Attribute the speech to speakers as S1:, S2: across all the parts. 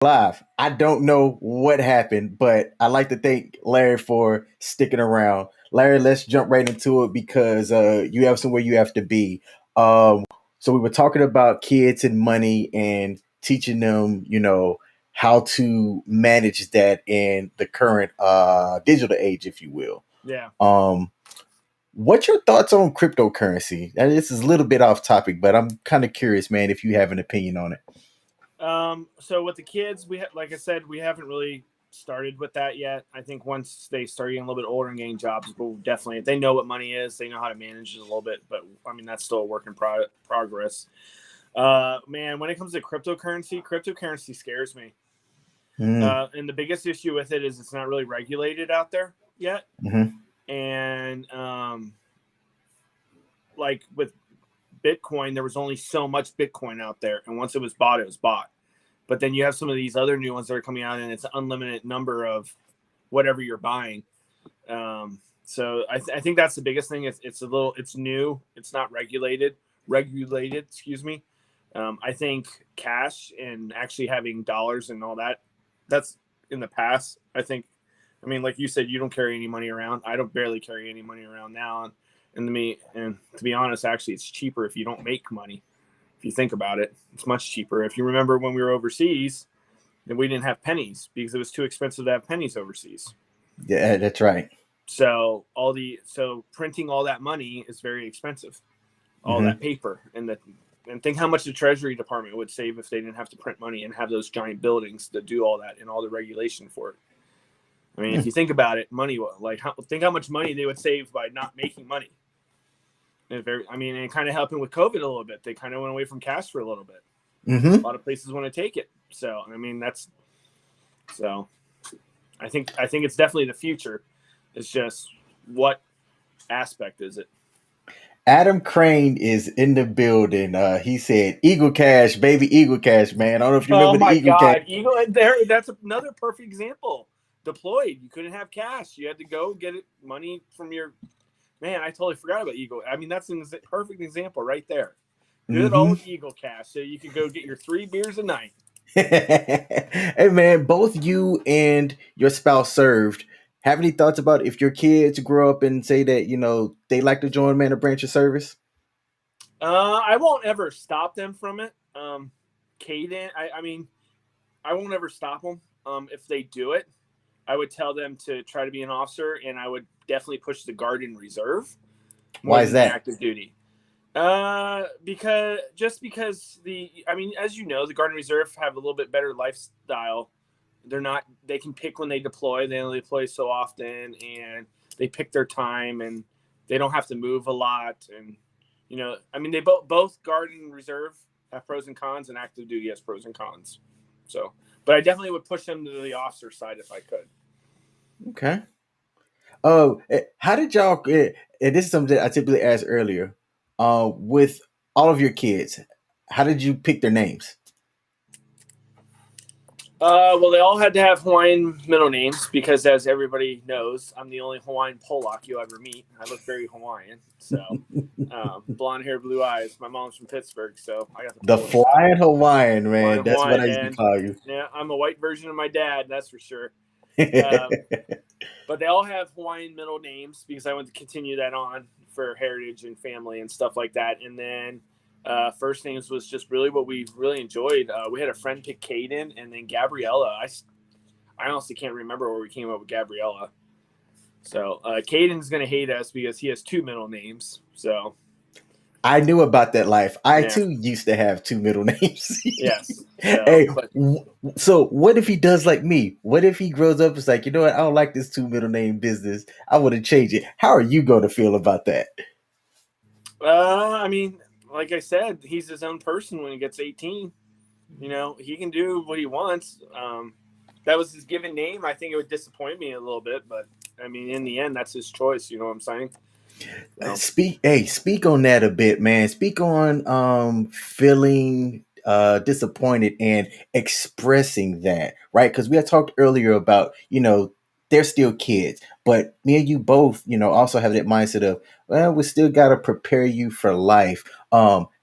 S1: live. I don't know what happened, but I'd like to thank Larry for sticking around. Larry, let's jump right into it because you have somewhere you have to be. Um, so we were talking about kids and money and teaching them, how to manage that in the current digital age, if you will.
S2: Yeah.
S1: Um, what's your thoughts on cryptocurrency? This is a little bit off topic, but I'm kind of curious, man, if you have an opinion on it.
S2: So with the kids, like I said, we haven't really started with that yet. I think once they start getting a little bit older and getting jobs, we'll definitely, if they know what money is, they know how to manage it a little bit. But I mean, that's still a work in progress. Man, when it comes to cryptocurrency scares me.
S1: Mm,
S2: And the biggest issue with it is it's not really regulated out there yet.
S1: hmm
S2: And like with Bitcoin, there was only so much Bitcoin out there, and once it was bought, it was bought. But then you have some of these other new ones that are coming out, and it's an unlimited number of whatever you're buying. So I think that's the biggest thing. It's new. It's not regulated. Excuse me. I think cash and actually having dollars and all that, that's in the past. I mean, like you said, you don't carry any money around. I don't barely carry any money around now. And to be honest, actually, it's cheaper if you don't make money. If you think about it, it's much cheaper. If you remember when we were overseas, then we didn't have pennies because it was too expensive to have pennies overseas.
S1: Yeah, that's right.
S2: So printing all that money is very expensive. All
S1: hmm
S2: that paper and think how much the Treasury Department would save if they didn't have to print money and have those giant buildings that do all that and all the regulation for it. I mean, if you think about it, think how much money they would save by not making money. And it kind of happened with COVID a little bit. They kind of went away from cash for a little bit. A
S1: hmm
S2: lot of places want to take it. So, I mean, I think it's definitely the future. It's just what aspect is it?
S1: Adam Crane is in the building. He said, "Eagle Cash, baby, Eagle Cash, man." I don't know if you
S2: Oh
S1: remember the
S2: my
S1: Eagle Cash.
S2: God, Eagle there. That's another perfect example. Deployed, you couldn't have cash. You had to go get it money from your man. I totally forgot about Eagle. I mean, that's a perfect example right there. Good
S1: hmm
S2: old Eagle Cash. So you could go get your 3 beers a night.
S1: Hey, man, both you and your spouse served. Have any thoughts about if your kids grow up and say that they like to join man a branch of service?
S2: I won't ever stop them from it. Caden, I mean, I won't ever stop them. If they do it, I would tell them to try to be an officer, and I would definitely push the Guard and Reserve more
S1: Why is
S2: than the
S1: that?
S2: active duty. Because I mean, as you know, the Guard and Reserve have a little bit better lifestyle. They can pick when they deploy. They only deploy so often, and they pick their time, and they don't have to move a lot. And I mean, they both Guard and Reserve have pros and cons, and active duty has pros and cons. So, but I definitely would push them to the officer side if I could.
S1: Okay. Oh, how did y'all? And this is something that I typically ask earlier. With all of your kids, how did you pick their names?
S2: Well, they all had to have Hawaiian middle names because, as everybody knows, I'm the only Hawaiian Polak you ever meet. I look very Hawaiian, so blonde hair, blue eyes. My mom's from Pittsburgh, so I got the
S1: The
S2: Polish side.
S1: Flying Hawaiian, man.
S2: Flying
S1: That's what
S2: Hawaiian,
S1: I used to
S2: man.
S1: call you.
S2: Yeah, I'm a white version of my dad, that's for sure. Um, but they all have Hawaiian middle names because I want to continue that on for heritage and family and stuff like that. And then first names was just really what we really enjoyed. We had a friend pick Caden and then Gabriella. I honestly can't remember where we came up with Gabriella. So Caden's going to hate us because he has 2 middle names. So
S1: I knew about that life. I
S2: yeah,
S1: too used to have 2 middle names.
S2: yes. So,
S1: Hey, so what if he does like me? What if he grows up and is like, you know what? I don't like this 2 middle name business. I want to change it. How are you going to feel about that?
S2: I mean, like I said, he's his own person when he gets 18. He can do what he wants. That was his given name. I think it would disappoint me a little bit, but I mean, in the end, that's his choice. You know what I'm saying? So,
S1: Speak on that a bit, man. Speak on feeling disappointed and expressing that, right? Because we had talked earlier about, they're still kids, but me and you both, also have that mindset of, well, we still got to prepare you for life.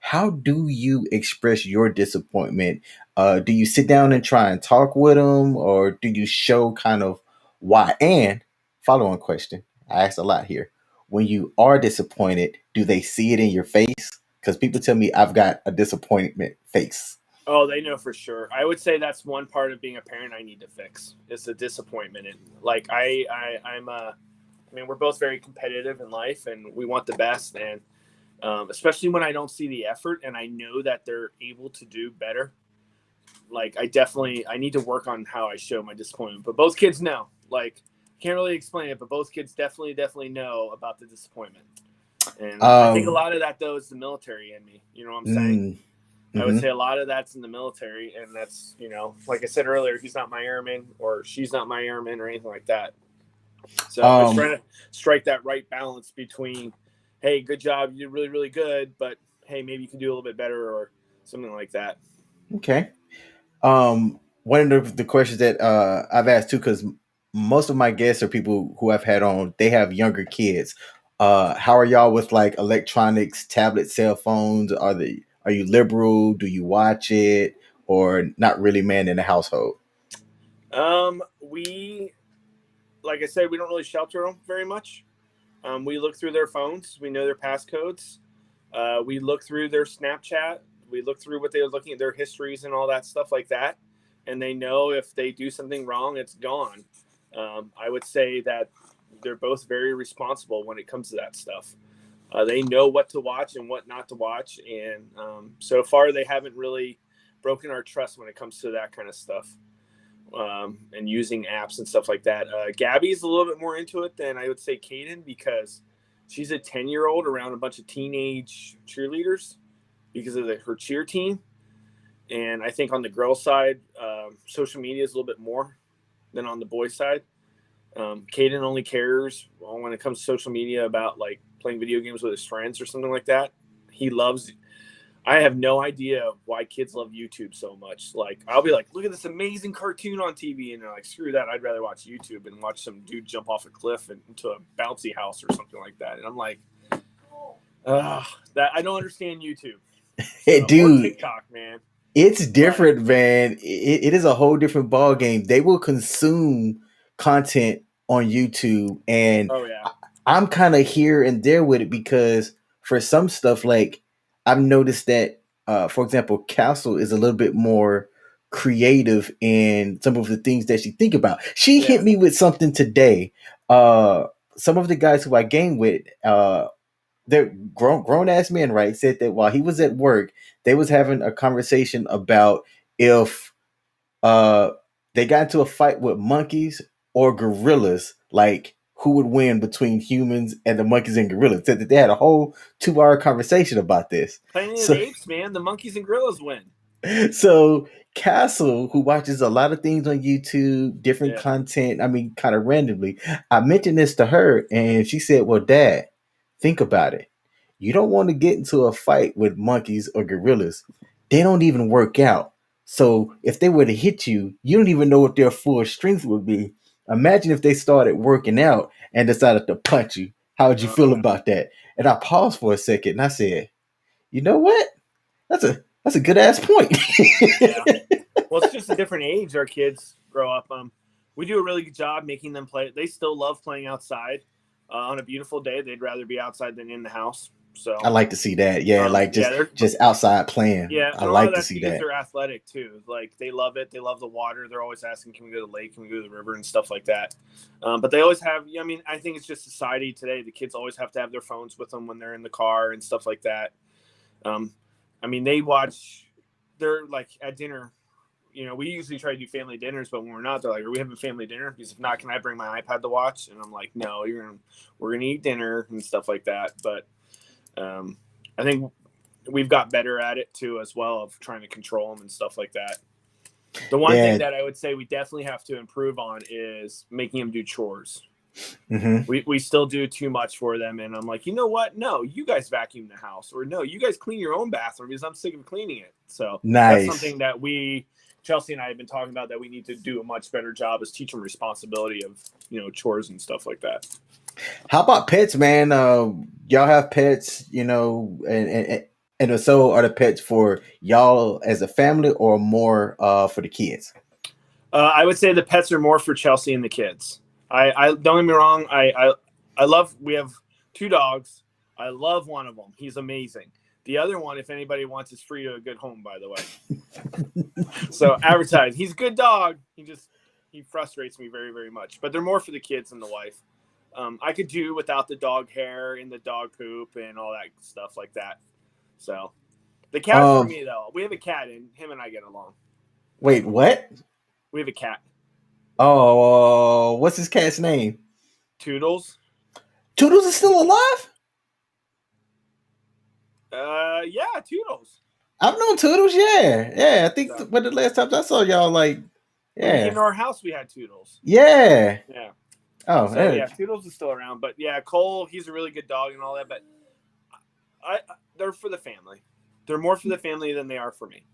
S1: how do you express your disappointment? Do you sit down and try and talk with them, or do you show kind of why? And follow on question, I asked a lot here. When you are disappointed, do they see it in your face? Because people tell me I've got a disappointment face.
S2: Oh, they know for sure. I would say that's one part of being a parent I need to fix. It's the disappointment. And like I mean, we're both very competitive in life, and we want the best. And especially when I don't see the effort, and I know that they're able to do better. Like I need to work on how I show my disappointment. But both kids know. Like, can't really explain it, but both kids definitely know about the disappointment. And I think a
S1: Um,
S2: lot of that though is the military in me. You know what I'm saying? I would
S1: mm-hmm.
S2: say a lot of that's in the military, and that's, like I said earlier, he's not my airman or she's not my airman or anything like that. So I was trying to strike that right balance between, hey, good job, you did really, really good, but hey, maybe you can do a little bit better or something like that.
S1: Okay. One of the questions that I've asked too, because most of my guests are people who I've had on, they have younger kids. How are y'all with like electronics, tablet, cell phones? Are you liberal? Do you watch it, or not really man in the household?
S2: We, like I said, we don't really shelter them very much. We look through their phones. We know their passcodes. We look through their Snapchat. We look through what they're looking at, their histories and all that stuff like that. And they know if they do something wrong, it's gone. I would say that they're both very responsible when it comes to that stuff. They know what to watch and what not to watch. And so far, they haven't really broken our trust when it comes to that kind of stuff. And using apps and stuff like that. Gabby's a little bit more into it than I would say Kaden, because she's a 10-year-old around a bunch of teenage cheerleaders because of her cheer team. And I think on the girl side, social media is a little bit more than on the boy side. Kaden only cares when it comes to social media about like playing video games with his friends or something like that. I have no idea why kids love YouTube so much. Like, I'll be like, look at this amazing cartoon on TV. And they're like, screw that. I'd rather watch YouTube and watch some dude jump off a cliff into a bouncy house or something like that. And I'm like, that I don't understand YouTube.
S1: Hey,
S2: Or
S1: dude,
S2: TikTok, man.
S1: it's different, man. It is a whole different ball game. They will consume content on YouTube, and
S2: Oh, yeah.
S1: I'm kind of here and there with it because for some stuff, like I've noticed that, for example, Castle is a little bit more creative in some of the things that she think about. She hit me with something today. Some of the guys who I game with, they're grown ass men, right? Said that while he was at work, they was having a conversation about if uh they got into a fight with monkeys or gorillas, like who would win between humans and the monkeys and gorillas. Said that they had a whole 2 hour conversation about this.
S2: Planet of
S1: So
S2: the Apes, man. The monkeys and gorillas win.
S1: so Castle, who watches a lot of things on YouTube, different
S2: Yeah.
S1: content, I mean, kind of randomly, I mentioned this to her and she said, well, Dad, think about it. You don't want to get into a fight with monkeys or gorillas. They don't even work out. So if they were to hit you, you don't even know what their full strength would be. Imagine if they started working out and decided to punch you. How would you feel about that? And I paused for a second and I said, you know what? That's a good ass point.
S2: Yeah. Well, it's just a different age our kids grow up. We do a really good job making them play. They still love playing outside. On a beautiful day, they'd rather be outside than in the house. So
S1: I like to see that. Yeah, like
S2: they're
S1: just outside playing.
S2: yeah,
S1: I
S2: and a lot
S1: like
S2: of
S1: to
S2: that's
S1: see
S2: because
S1: that.
S2: they're athletic too. Like they love it. They love the water. They're always asking, "Can we go to the lake? Can we go to the river?" and stuff like that. But they always have. I mean, I think it's just society today. The kids always have to have their phones with them when they're in the car and stuff like that. I mean, they watch. They're like at dinner. We usually try to do family dinners, but when we're not, they're like, "Are we having family dinner?" Because if not, can I bring my iPad to watch? And I'm like, "No, we're gonna eat dinner and stuff like that." But I think we've got better at it too, as well, of trying to control them and stuff like that. The one thing
S1: Yeah.
S2: that I would say we definitely have to improve on is making them do chores.
S1: Mm-hmm.
S2: We still do too much for them, and I'm like, you know what? No, you guys vacuum the house, or no, you guys clean your own bathroom because I'm sick of cleaning it. So that's
S1: Nice.
S2: something that Chelsea and I have been talking about, that we need to do a much better job, is teach them responsibility of chores and stuff like that.
S1: How about pets, man? Y'all have pets, and And so are the pets for y'all as a family or more for the kids?
S2: I would say the pets are more for Chelsea and the kids. I don't get me wrong. I love. We have two dogs. I love one of them. He's amazing. The other one, if anybody wants, is free to a good home. By the way, so advertise. He's a good dog. He frustrates me very very much. But they're more for the kids and the wife. I could do without the dog hair and the dog poop and all that stuff like that. So the cat's for
S1: Um,
S2: me though. We have a cat and him and I get along.
S1: Wait, what?
S2: We have a cat.
S1: Oh, what's his cat's name?
S2: Toodles.
S1: Toodles is still alive?
S2: Yeah, Toodles.
S1: I've known Toodles, yeah. Yeah, I think
S2: So,
S1: when the last time I saw y'all, like,
S2: when you came
S1: yeah.
S2: to our house, we had Toodles.
S1: Yeah.
S2: Yeah.
S1: Oh,
S2: So yeah, Toodles is still around, but yeah, Cole, he's a really good dog and all that. But they're for the family. They're more for the family than they are for me.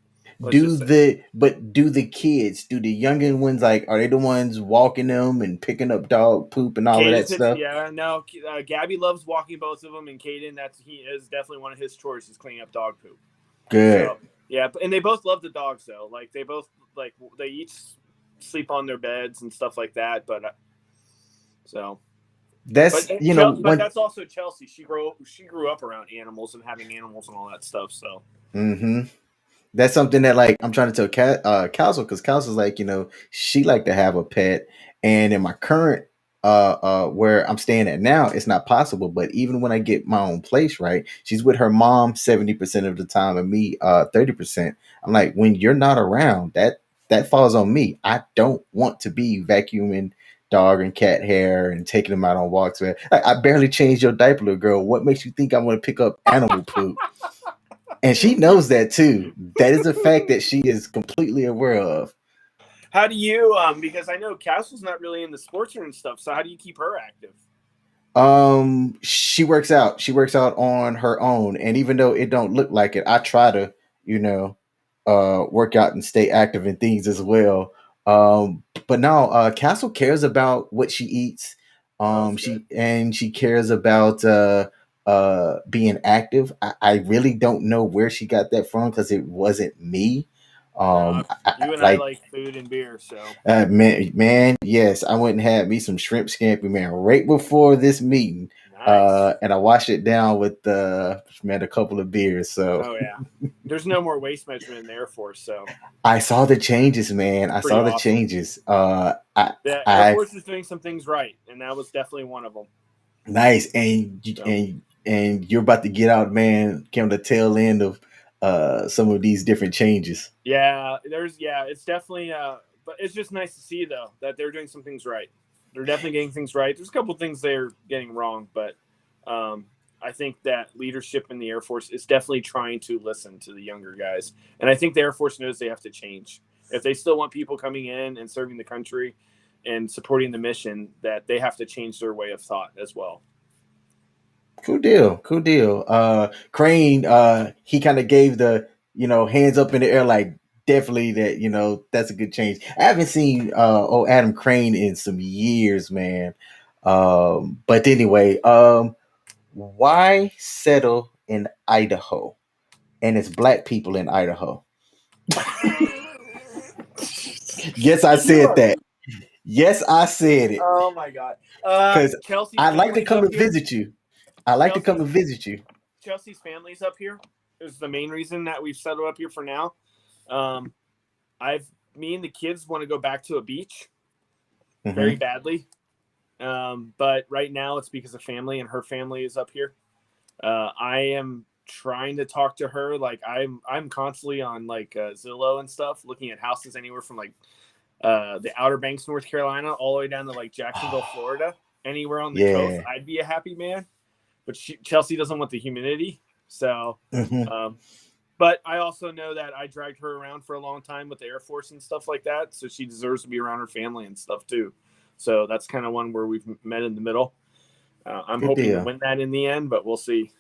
S2: Let's just say.
S1: do the kids, do the younger ones, like, are they the ones walking them and picking up dog poop and all of that stuff?
S2: Yeah, no. Gabby loves walking both of them, and Caden, he is definitely one of his chores is cleaning up dog poop.
S1: Good.
S2: So yeah, and they both love the dogs though. Like they each sleep on their beds and stuff like that. But so
S1: That's
S2: but
S1: one.
S2: that's also Chelsea. She grew up around animals and having animals and all that stuff. So
S1: Mm-hmm. That's something that, like, I'm trying to tell Council, because Council's like, she like to have a pet, and in my current where I'm staying at now, it's not possible. But even when I get my own place, right, she's with her mom 70% of the time, and me 30%. I'm like, when you're not around, that falls on me. I don't want to be vacuuming dog and cat hair and taking them out on walks. Man, like, I barely changed your diaper, little girl. What makes you think I'm going to pick up animal poop? And she knows that too. That is a fact that she is completely aware of.
S2: how do you because I know Castle's not really into sports and stuff. So how do you keep her active?
S1: She works out. She works out on her own, and even though it don't look like it, I try to, work out and stay active in things as well. But now, Castle cares about what she eats.
S2: Oh, that's good.
S1: She cares about being active. I really don't know where she got that from because it wasn't me.
S2: No, you and I
S1: Like,
S2: like food and beer, so
S1: man, yes, I went and had me some shrimp scampi, man, right before this meeting.
S2: nice.
S1: And I washed it down with man, a couple of beers. So
S2: Oh yeah, there's no more waste management in the Air Force, so
S1: I saw the changes, man. I
S2: pretty
S1: saw the
S2: awesome.
S1: changes.
S2: The Air
S1: I
S2: Force is doing some things right, and that was definitely one of them.
S1: Nice, and
S2: So
S1: you're about to get out, man. Came the tail end of some of these different changes.
S2: yeah, it's definitely but it's just nice to see though that they're doing some things right. They're definitely getting things right. There's a couple things they're getting wrong, but I think that leadership in the Air Force is definitely trying to listen to the younger guys, and I think the Air Force knows they have to change if they still want people coming in and serving the country and supporting the mission. That they have to change their way of thought as well.
S1: Cool deal. Cool deal. Crane, he kind of gave the, hands up in the air, like, definitely that, that's a good change. I haven't seen Adam Crane in some years, man. But anyway, why settle in Idaho? And it's black people in Idaho. Yes, I
S2: You
S1: said
S2: are.
S1: that. Yes, I said it.
S2: Oh my god.
S1: Because
S2: Chelsea's
S1: I'd like to
S2: family's
S1: come
S2: up
S1: and
S2: here.
S1: visit you. I like to come
S2: Chelsea's
S1: and visit you.
S2: Chelsea's family's up here. Is the main reason that we've settled up here for now. Um, me and the kids want to go back to a beach very
S1: Mm-hmm.
S2: badly. But right now it's because of family, and her family is up here. I am trying to talk to her. Like I'm constantly on like Zillow and stuff, looking at houses anywhere from like the Outer Banks, North Carolina, all the way down to like Jacksonville, Florida. Anywhere on the coast,
S1: Yeah.
S2: I'd be a happy man. But Chelsea doesn't want the humidity, so.
S1: Mm-hmm.
S2: Um, but I also know that I dragged her around for a long time with the Air Force and stuff like that, so she deserves to be around her family and stuff too. So that's kind of one where we've met in the middle. I'm
S1: Good
S2: hoping to
S1: deal.
S2: win that in the end, but we'll see.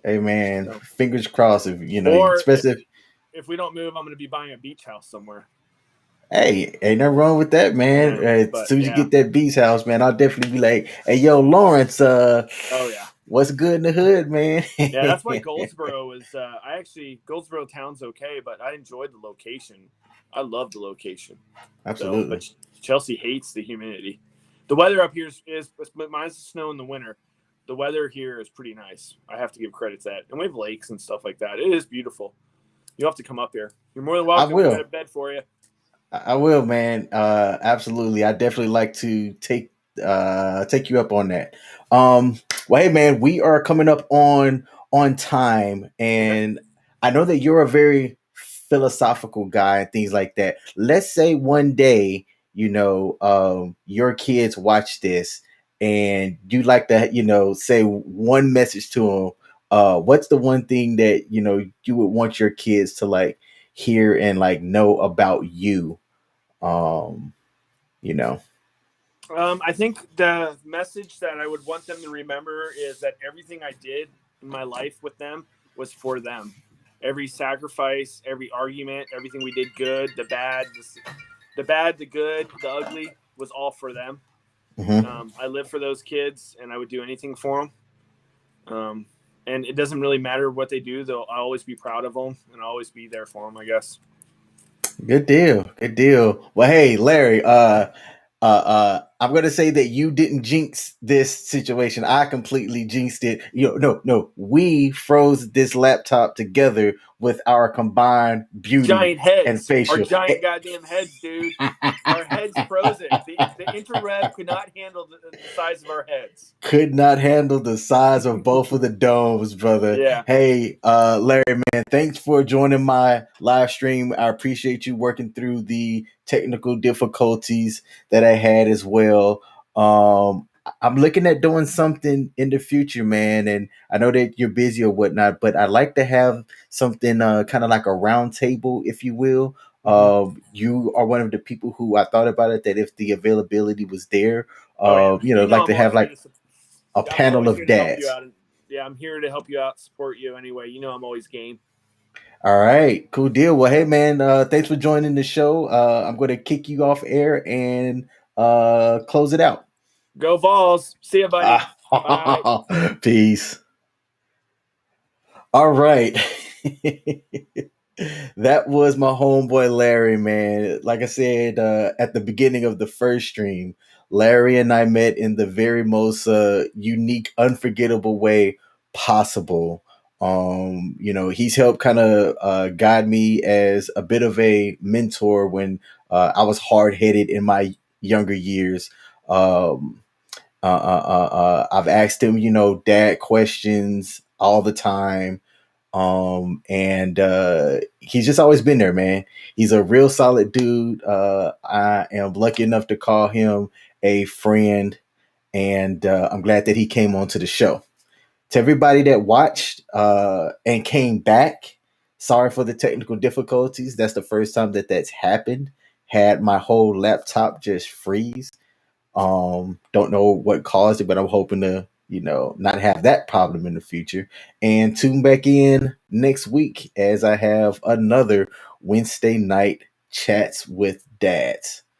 S1: Hey, man,
S2: So,
S1: fingers crossed. If
S2: or
S1: especially
S2: if we don't move, I'm going to be buying a beach house somewhere.
S1: hey, ain't nothing wrong with that, man.
S2: Yeah,
S1: As
S2: but
S1: soon as you
S2: yeah.
S1: get that beach house, man, I'll definitely be like, hey, yo, Lawrence,
S2: Oh yeah.
S1: What's good in the hood, man?
S2: Yeah, that's why Goldsboro is. I actually Goldsboro town's okay, but I enjoyed the location. I love the location. So, but
S1: Absolutely.
S2: Chelsea hates the humidity. The weather up here is minus the snow in the winter. The weather here is pretty nice. I have to give credit to that, and we have lakes and stuff like that. It is beautiful. You have to come up here. You're more than
S1: I
S2: welcome. We got a
S1: will.
S2: bed for you.
S1: I will, man. Absolutely. I definitely like to take you up on that. Well, hey, man, we are coming up on time,
S2: Okay.
S1: and I know that you're a very philosophical guy and things like that. Let's say one day, your kids watch this, and you like to, say one message to them. What's the one thing that you would want your kids to like hear and like know about you? um you know
S2: I think the message that I would want them to remember is that everything I did in my life with them was for them. Every sacrifice, every argument, everything we did good, the good, the ugly was all for them.
S1: mhm.
S2: I live for those kids, and I would do anything for them. Um, and it doesn't really matter what they do; I'll always be proud of them and I'll always be there for them. I guess.
S1: Good deal, good deal. Well, hey, Larry, I'm gonna say that you didn't jinx this situation. I completely jinxed it. No, we froze this laptop together with our combined beauty
S2: Giant
S1: and
S2: heads, our
S1: facial.
S2: giant goddamn heads, dude. Our heads froze it. The interweb could not handle the size of our heads.
S1: Could not handle the size of both of the domes, brother.
S2: Yeah.
S1: Hey, Larry, man, thanks for joining my live stream. I appreciate you working through the technical difficulties that I had as well. I'm looking at doing something in the future, man, and I know that you're busy or whatnot, but I'd like to have something kind of like a round table, if you will.
S2: Mm-hmm.
S1: You are one of the people who I thought about it that if the availability was there,
S2: Oh yeah. You know
S1: like
S2: I'm
S1: to have
S2: always here
S1: like
S2: to.
S1: a
S2: I'm
S1: panel
S2: always here
S1: of
S2: to help you
S1: dads.
S2: out. And yeah, I'm here to help you out, support you anyway. You know I'm always game.
S1: All right, cool deal. Well, hey man, thanks for joining the show. I'm going to kick you off air and close it out.
S2: Go Vols. See ya, buddy. Bye.
S1: Peace. All right. That was my homeboy Larry, man. Like I said at the beginning of the first stream, Larry and I met in the very most unique, unforgettable way possible. He's helped kind of guide me as a bit of a mentor when I was hard headed in my younger years. Um, I've asked him, dad questions all the time, and he's just always been there, man. He's a real solid dude. I am lucky enough to call him a friend, and I'm glad that he came onto the show. To everybody that watched and came back, sorry for the technical difficulties. That's the first time that that's happened. Had my whole laptop just freeze. Don't know what caused it, but I'm hoping to, not have that problem in the future. And tune back in next week as I have another Wednesday night chats with dads.